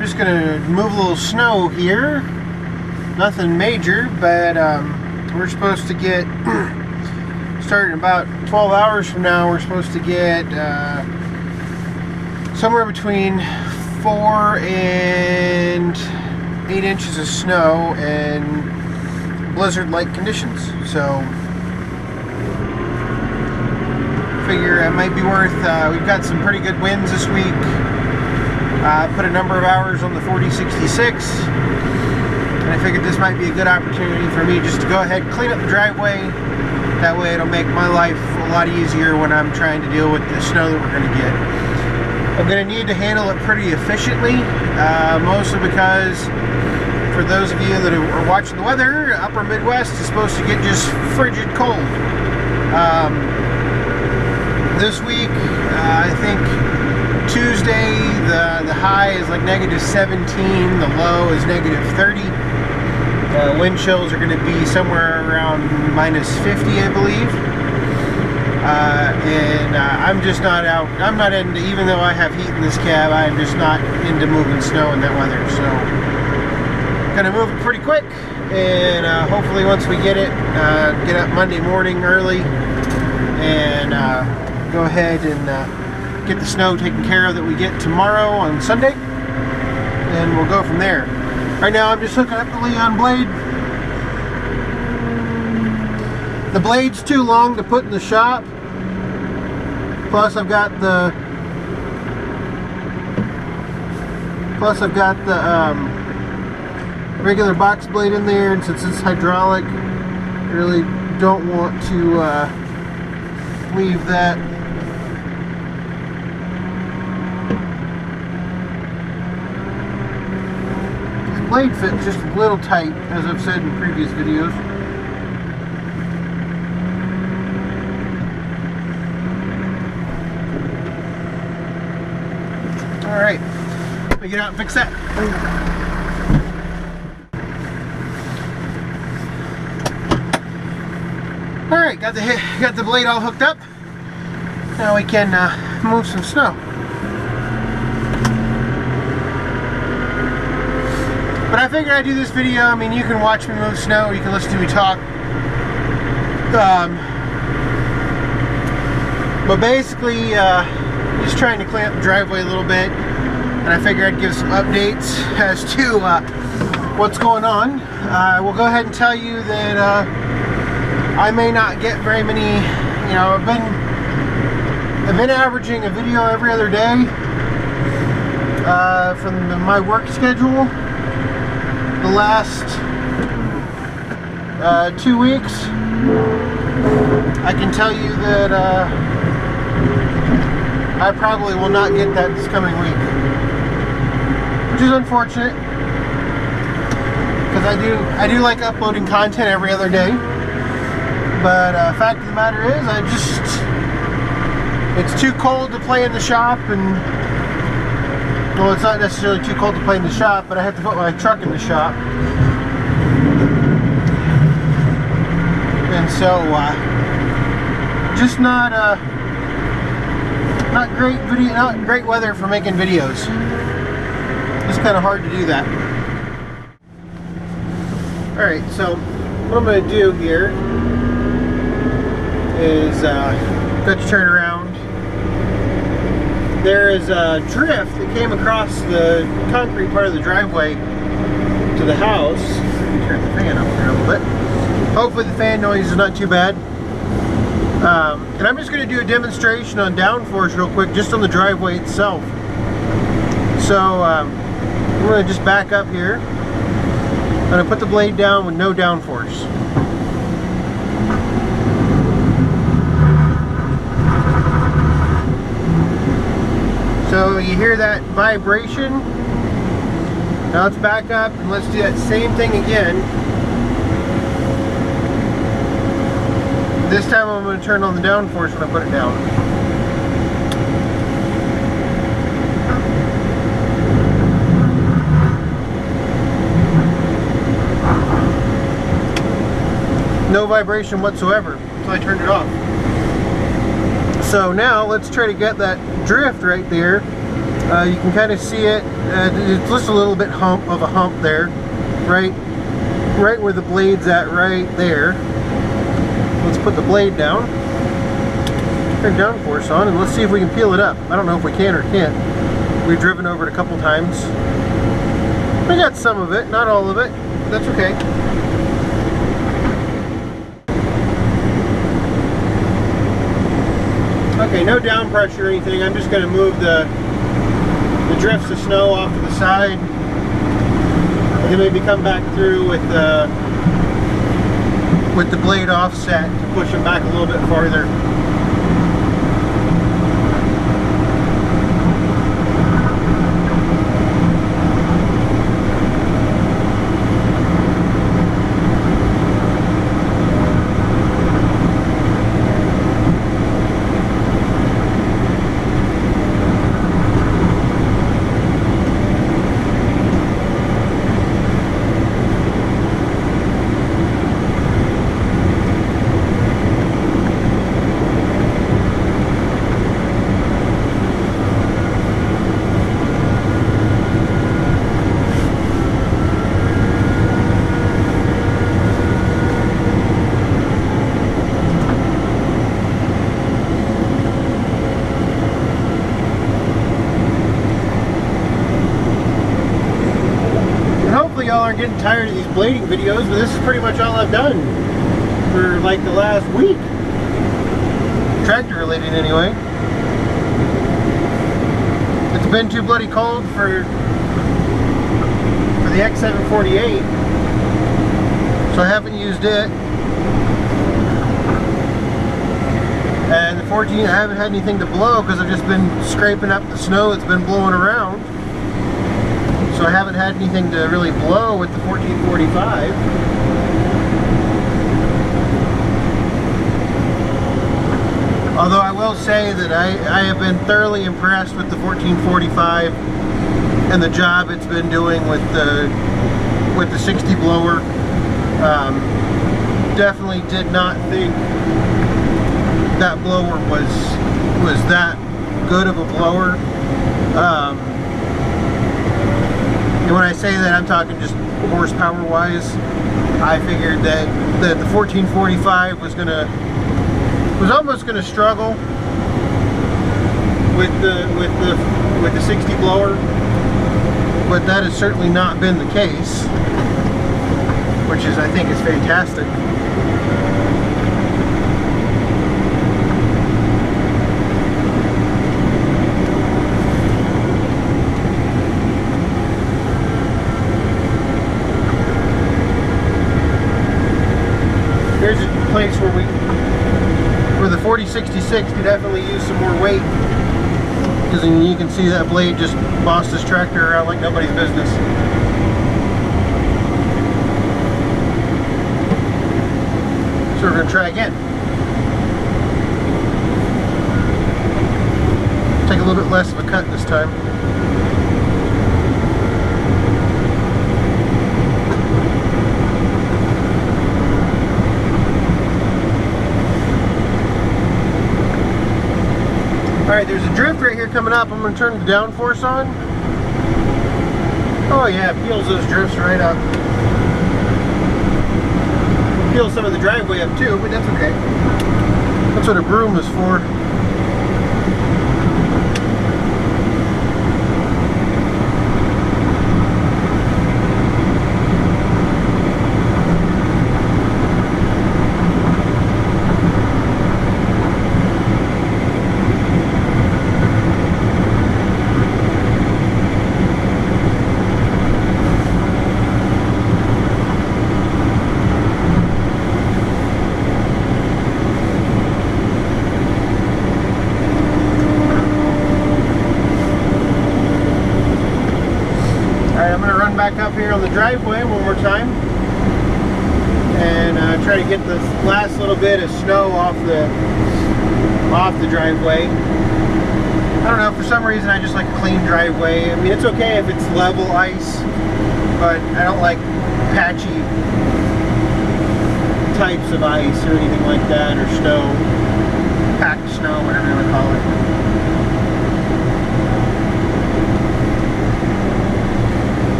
I'm just gonna move a little snow here. Nothing major, but we're supposed to get, starting about 12 hours from now, we're supposed to get somewhere between 4 and 8 inches of snow and blizzard-like conditions. So figure it might be worth, we've got some pretty good winds this week. Put a number of hours on the 4066, and I figured this might be a good opportunity for me just to go ahead and clean up the driveway. That way it'll make my life a lot easier when I'm trying to deal with the snow that we're going to get. I'm going to need to handle it pretty efficiently, mostly because for those of you that are watching the weather, upper Midwest is supposed to get just frigid cold. This week, I think Tuesday, the high is like -17, the low is -30. Wind chills are going to be somewhere around -50, I believe. And I'm just not out. I'm not into, even though I have heat in this cab, I'm just not into moving snow in that weather. So, gonna move it pretty quick, and hopefully once we get it, get up Monday morning early, and go ahead and get the snow taken care of that we get tomorrow on Sunday, and we'll go from there. Right now I'm just hooking up the Leon blade. The blade's too long to put in the shop, plus I've got the regular box blade in there, and since it's hydraulic, I really don't want to leave that blade fits just a little tight, as I've said in previous videos. Alright, let me get out and fix that. Alright, got the blade all hooked up. Now we can move some snow. But I figured I'd do this video. I mean, you can watch me move snow, you can listen to me talk. But basically, just trying to clean up the driveway a little bit. And I figured I'd give some updates as to what's going on. I will go ahead and tell you that I may not get very many, you know, I've been averaging a video every other day from my work schedule. The last 2 weeks, I can tell you that I probably will not get that this coming week, which is unfortunate, because I do like uploading content every other day. But fact of the matter is, it's too cold to play in the shop, and well, it's not necessarily too cold to play in the shop, but I have to put my truck in the shop. And so, just not great weather for making videos. It's kind of hard to do that. Alright, so what I'm going to do here is got to turn around. There is a drift that came across the concrete part of the driveway to the house. Let me turn the fan up there a little bit. Hopefully the fan noise is not too bad. And I'm just going to do a demonstration on downforce real quick, just on the driveway itself. So I'm going to just back up here. I'm going to put the blade down with no downforce. So you hear that vibration. Now let's back up and let's do that same thing again. This time I'm going to turn on the downforce when I put it down. No vibration whatsoever until I turned it off. So now let's try to get that drift right there You can kind of see it. It's just a little bit of a hump there, right where the blade's at, right there. Let's put the blade down, turn downforce on, and let's see if we can peel it up. I don't know if we can or can't. We've driven over it a couple times. We got some of it, not all of it, but that's okay. Okay, no down pressure or anything. I'm just going to move the drifts of snow off to the side, and then maybe come back through with the blade offset to push them back a little bit farther. Y'all aren't getting tired of these blading videos, but this is pretty much all I've done for like the last week. Tractor related anyway. It's been too bloody cold for the X748, so I haven't used it. And the 14, I haven't had anything to blow because I've just been scraping up the snow that's been blowing around. So I haven't had anything to really blow with the 1445. Although I will say that I have been thoroughly impressed with the 1445 and the job it's been doing with the 60 blower. Definitely did not think that blower was that good of a blower. And when I say that, I'm talking just horsepower wise. I figured that the 1445 was almost gonna struggle with the 60 blower, but that has certainly not been the case, which is, I think, is fantastic. Here's a place where the 4066 could definitely use some more weight, because you can see that blade just bossed this tractor around like nobody's business. So we're going to try again. Take a little bit less of a cut this time. Alright, there's a drift right here coming up. I'm going to turn the downforce on. Oh yeah, it peels those drifts right up. Peels some of the driveway up too, but that's okay. That's what a broom is for. Back up here on the driveway one more time and try to get this last little bit of snow off the driveway. I don't know, for some reason I just like a clean driveway. I mean, it's okay if it's level ice, but I don't like patchy types of ice or anything like that, or snow, packed snow, whatever you want to call it.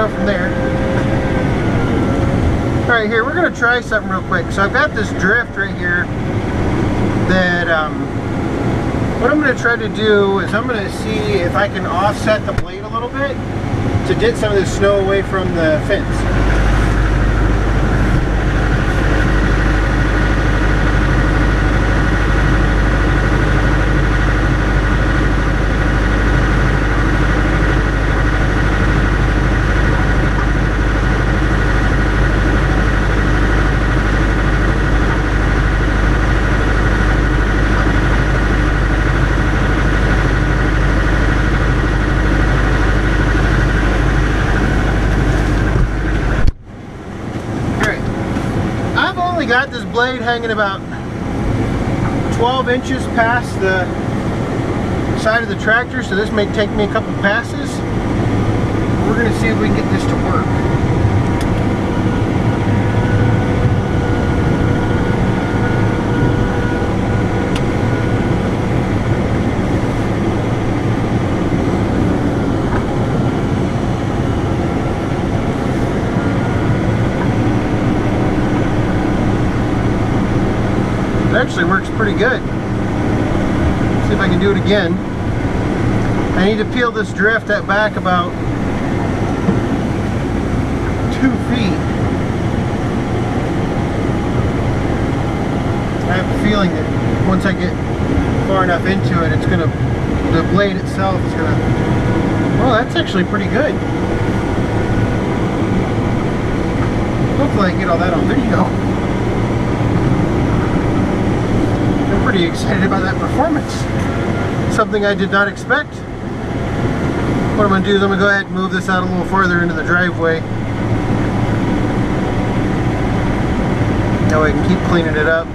go from there. Alright, here, we're going to try something real quick. So I've got this drift right here that, what I'm going to try to do is I'm going to see if I can offset the blade a little bit to get some of this snow away from the fence. Got this blade hanging about 12 inches past the side of the tractor, so this may take me a couple passes. We're going to see if we can get this to work. Actually works pretty good. See if I can do it again. I need to peel this drift that back about 2 feet. I have a feeling that once I get far enough into it, it's gonna, the blade itself is gonna, well, that's actually pretty good. Hopefully I can get all that on video. Pretty excited about that performance. Something I did not expect. What I'm going to do is I'm going to go ahead and move this out a little further into the driveway. That way I can keep cleaning it up.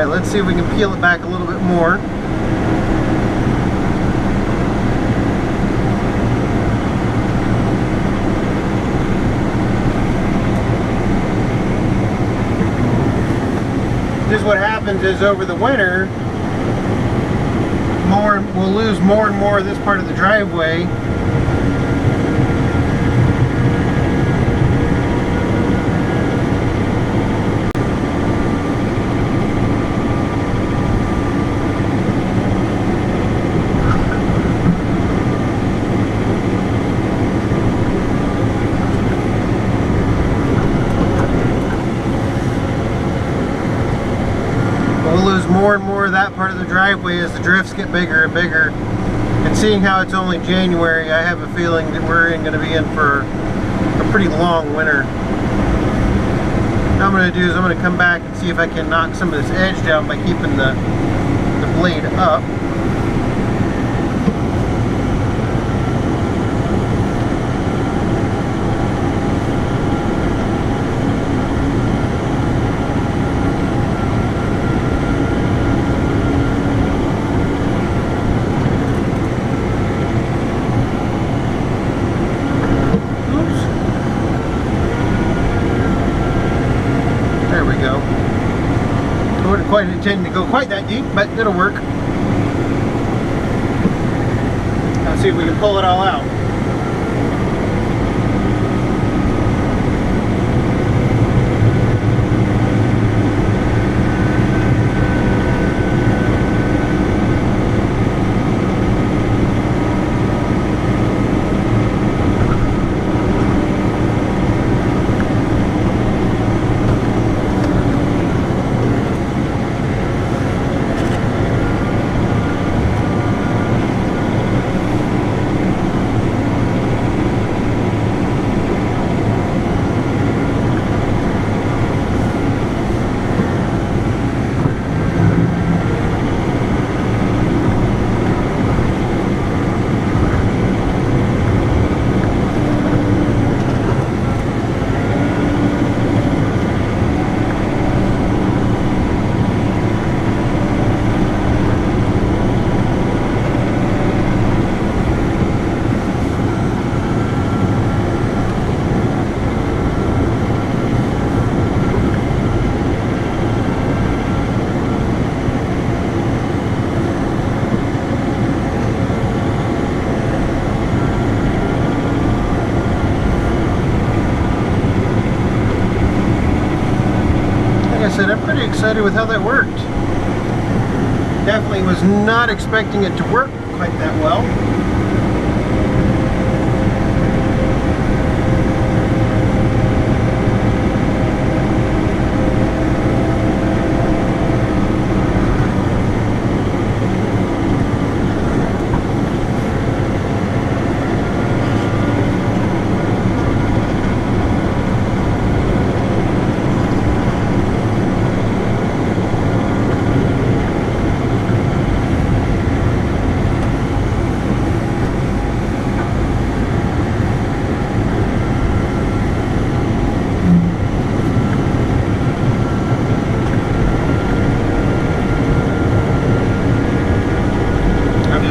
Let's see if we can peel it back a little bit more. Just what happens is over the winter, we'll lose more and more of this part of the driveway. More and more of that part of the driveway as the drifts get bigger and bigger. And seeing how it's only January, I have a feeling that we're going to be in for a pretty long winter. What I'm going to do is I'm going to come back and see if I can knock some of this edge down by keeping the blade up. Quite intending to go quite that deep, but it'll work. Let's see if we can pull it all out. said, I'm pretty excited with how that worked. Definitely was not expecting it to work quite that well.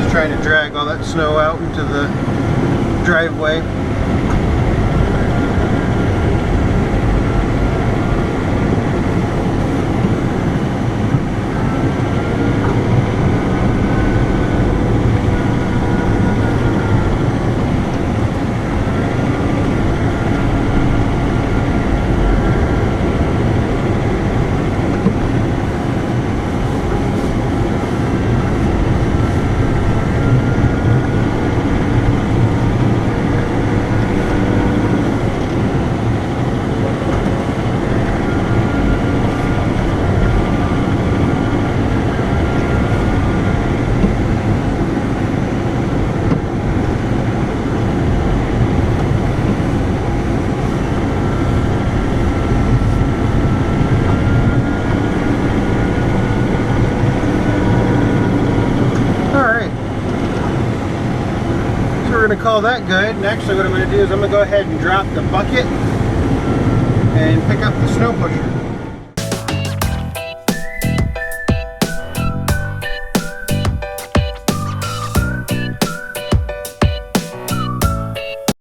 Trying to drag all that snow out into the driveway. We're going to call that good. And actually what I'm going to do is I'm going to go ahead and drop the bucket and pick up the snow pusher.